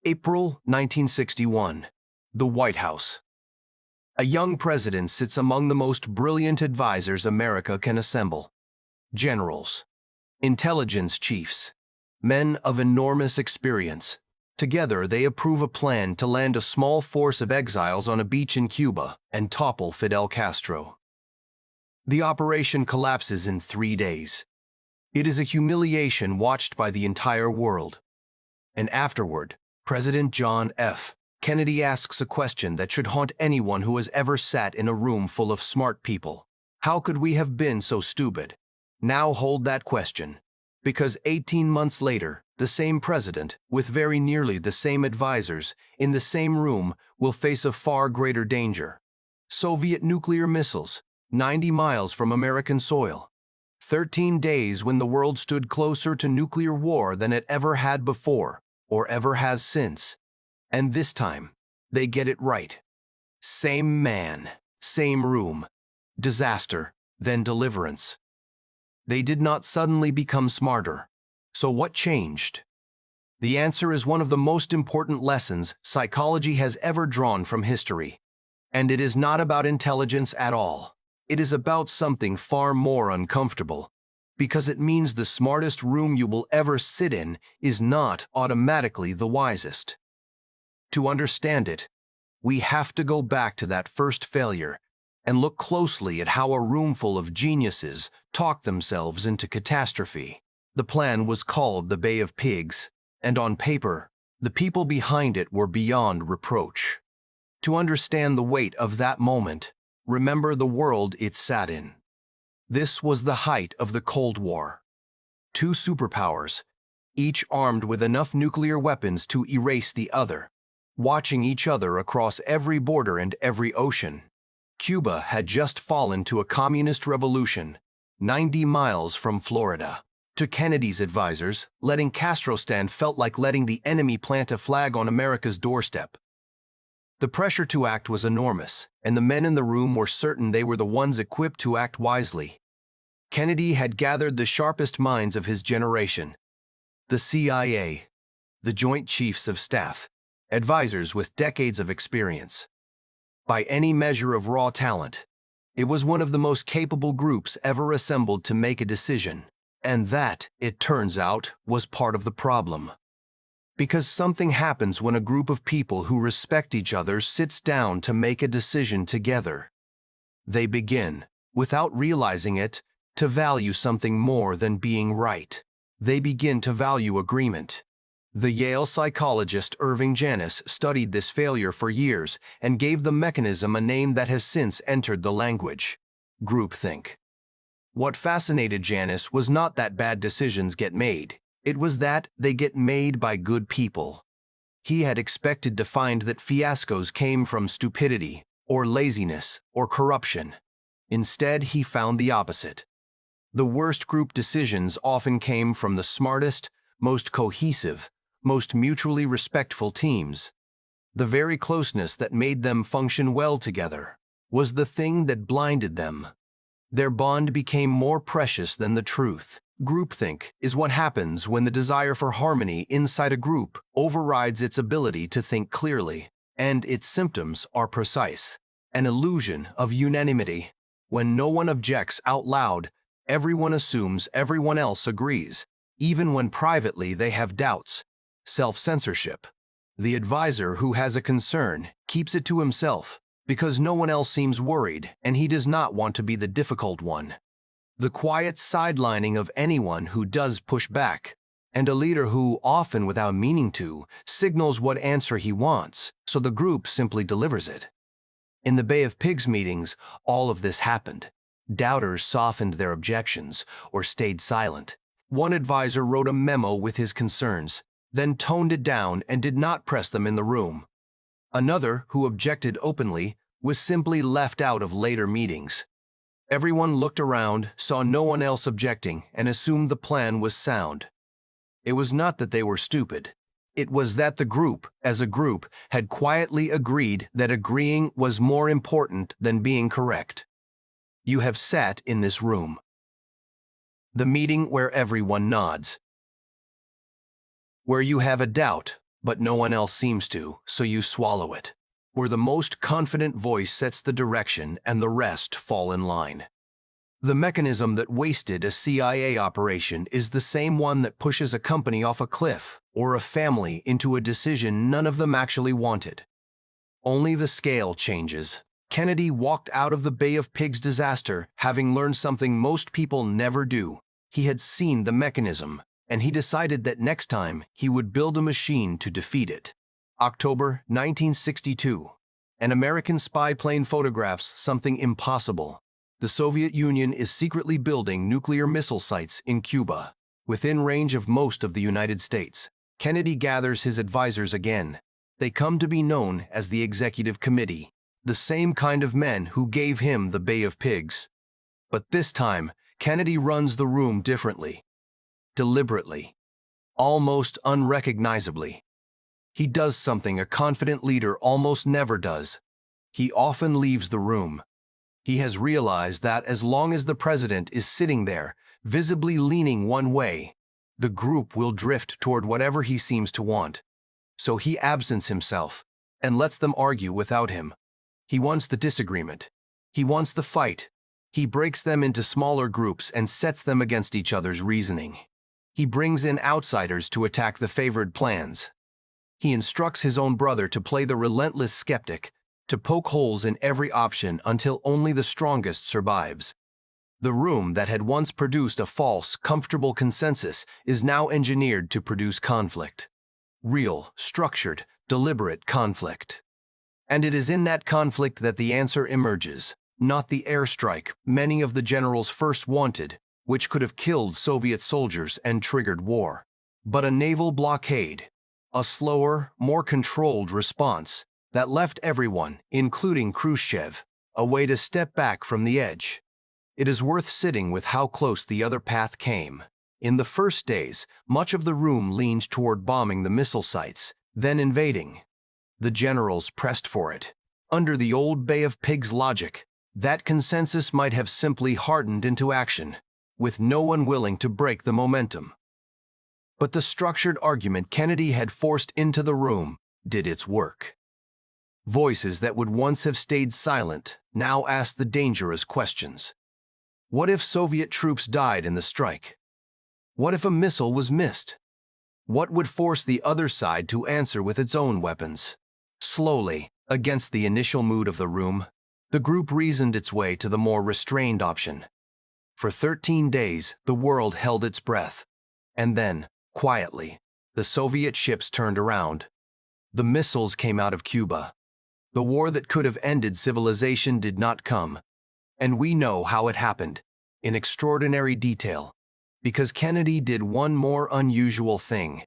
April 1961. The White House. A young president sits among the most brilliant advisors America can assemble. Generals, intelligence chiefs, men of enormous experience. Together they approve a plan to land a small force of exiles on a beach in Cuba and topple Fidel Castro. The operation collapses in 3 days. It is a humiliation watched by the entire world. And afterward, President John F. Kennedy asks a question that should haunt anyone who has ever sat in a room full of smart people. How could we have been so stupid? Now hold that question, because 18 months later, the same president, with very nearly the same advisors, in the same room, will face a far greater danger. Soviet nuclear missiles, 90 miles from American soil. 13 days when the world stood closer to nuclear war than it ever had before, or ever has since. And this time, they get it right. Same man, same room. Disaster, then deliverance. They did not suddenly become smarter. So what changed? The answer is one of the most important lessons psychology has ever drawn from history. And it is not about intelligence at all. It is about something far more uncomfortable, because it means the smartest room you will ever sit in is not automatically the wisest. To understand it, we have to go back to that first failure and look closely at how a roomful of geniuses talked themselves into catastrophe. The plan was called the Bay of Pigs, and on paper, the people behind it were beyond reproach. To understand the weight of that moment, remember the world it sat in. This was the height of the Cold War. 2 superpowers, each armed with enough nuclear weapons to erase the other, watching each other across every border and every ocean. Cuba had just fallen to a communist revolution, 90 miles from Florida. To Kennedy's advisors, letting Castro stand felt like letting the enemy plant a flag on America's doorstep. The pressure to act was enormous, and the men in the room were certain they were the ones equipped to act wisely. Kennedy had gathered the sharpest minds of his generation. The CIA, the Joint Chiefs of Staff, advisors with decades of experience. By any measure of raw talent, it was one of the most capable groups ever assembled to make a decision. And that, it turns out, was part of the problem. Because something happens when a group of people who respect each other sits down to make a decision together. They begin, without realizing it, to value something more than being right. They begin to value agreement. The Yale psychologist Irving Janis studied this failure for years and gave the mechanism a name that has since entered the language: groupthink. What fascinated Janis was not that bad decisions get made. It was that they get made by good people. He had expected to find that fiascos came from stupidity, or laziness, or corruption. Instead, he found the opposite. The worst group decisions often came from the smartest, most cohesive, most mutually respectful teams. The very closeness that made them function well together was the thing that blinded them. Their bond became more precious than the truth. Groupthink is what happens when the desire for harmony inside a group overrides its ability to think clearly, and its symptoms are precise. An illusion of unanimity. When no one objects out loud, everyone assumes everyone else agrees, even when privately they have doubts. Self-censorship. The advisor who has a concern keeps it to himself, because no one else seems worried and he does not want to be the difficult one. The quiet sidelining of anyone who does push back, and a leader who, often without meaning to, signals what answer he wants, so the group simply delivers it. In the Bay of Pigs meetings, all of this happened. Doubters softened their objections or stayed silent. One advisor wrote a memo with his concerns, then toned it down and did not press them in the room. Another, who objected openly, was simply left out of later meetings. Everyone looked around, saw no one else objecting, and assumed the plan was sound. It was not that they were stupid. It was that the group, as a group, had quietly agreed that agreeing was more important than being correct. You have sat in this room. The meeting where everyone nods. Where you have a doubt, but no one else seems to, so you swallow it. Where the most confident voice sets the direction and the rest fall in line. The mechanism that wasted a CIA operation is the same one that pushes a company off a cliff or a family into a decision none of them actually wanted. Only the scale changes. Kennedy walked out of the Bay of Pigs disaster having learned something most people never do. He had seen the mechanism, and he decided that next time he would build a machine to defeat it. October 1962. An American spy plane photographs something impossible. The Soviet Union is secretly building nuclear missile sites in Cuba, within range of most of the United States. Kennedy gathers his advisors again. They come to be known as the Executive Committee, the same kind of men who gave him the Bay of Pigs. But this time, Kennedy runs the room differently. Deliberately. Almost unrecognizably. He does something a confident leader almost never does. He often leaves the room. He has realized that as long as the president is sitting there, visibly leaning one way, the group will drift toward whatever he seems to want. So he absents himself and lets them argue without him. He wants the disagreement. He wants the fight. He breaks them into smaller groups and sets them against each other's reasoning. He brings in outsiders to attack the favored plans. He instructs his own brother to play the relentless skeptic, to poke holes in every option until only the strongest survives. The room that had once produced a false, comfortable consensus is now engineered to produce conflict. Real, structured, deliberate conflict. And it is in that conflict that the answer emerges, not the airstrike many of the generals first wanted, which could have killed Soviet soldiers and triggered war, but a naval blockade. A slower, more controlled response that left everyone, including Khrushchev, a way to step back from the edge. It is worth sitting with how close the other path came. In the first days, much of the room leaned toward bombing the missile sites, then invading. The generals pressed for it. Under the old Bay of Pigs logic, that consensus might have simply hardened into action, with no one willing to break the momentum. But the structured argument Kennedy had forced into the room did its work. Voices that would once have stayed silent now asked the dangerous questions. What if Soviet troops died in the strike? What if a missile was missed? What would force the other side to answer with its own weapons? Slowly, against the initial mood of the room, the group reasoned its way to the more restrained option. For 13 days, the world held its breath. And then, quietly, the Soviet ships turned around. The missiles came out of Cuba. The war that could have ended civilization did not come. And we know how it happened, in extraordinary detail, because Kennedy did one more unusual thing.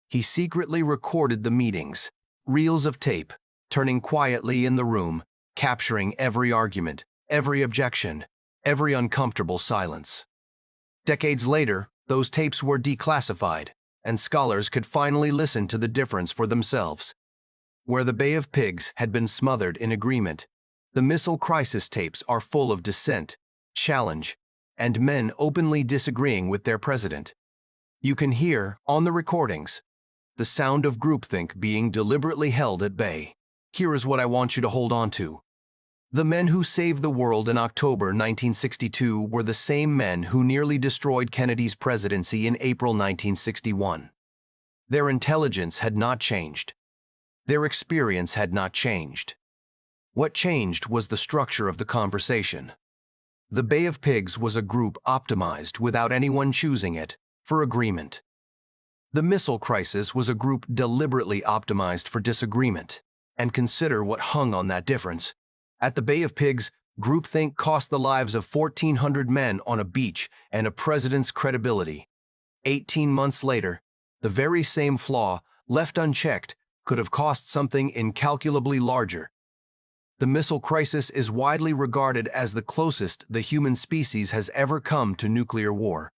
He secretly recorded the meetings, reels of tape, turning quietly in the room, capturing every argument, every objection, every uncomfortable silence. Decades later, those tapes were declassified, and scholars could finally listen to the difference for themselves. Where the Bay of Pigs had been smothered in agreement, the Missile Crisis tapes are full of dissent, challenge, and men openly disagreeing with their president. You can hear, on the recordings, the sound of groupthink being deliberately held at bay. Here is what I want you to hold on to. The men who saved the world in October 1962 were the same men who nearly destroyed Kennedy's presidency in April 1961. Their intelligence had not changed. Their experience had not changed. What changed was the structure of the conversation. The Bay of Pigs was a group optimized, without anyone choosing it, for agreement. The Missile Crisis was a group deliberately optimized for disagreement. And consider what hung on that difference. At the Bay of Pigs, groupthink cost the lives of 1,400 men on a beach and a president's credibility. 18 months later, the very same flaw, left unchecked, could have cost something incalculably larger. The Missile Crisis is widely regarded as the closest the human species has ever come to nuclear war.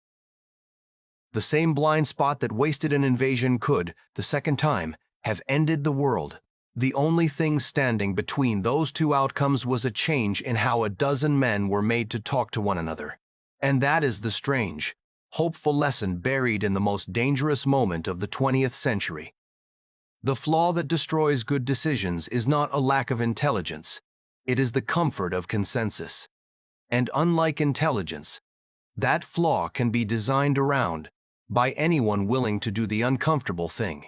The same blind spot that wasted an invasion could, the second time, have ended the world. The only thing standing between those two outcomes was a change in how a dozen men were made to talk to one another. And that is the strange, hopeful lesson buried in the most dangerous moment of the 20th century. The flaw that destroys good decisions is not a lack of intelligence. It is the comfort of consensus. And unlike intelligence, that flaw can be designed around by anyone willing to do the uncomfortable thing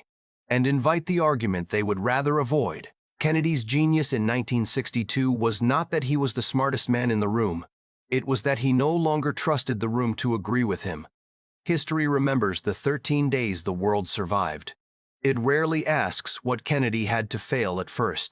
and invite the argument they would rather avoid. Kennedy's genius in 1962 was not that he was the smartest man in the room. It was that he no longer trusted the room to agree with him. History remembers the 13 days the world survived. It rarely asks what Kennedy had to fail at first.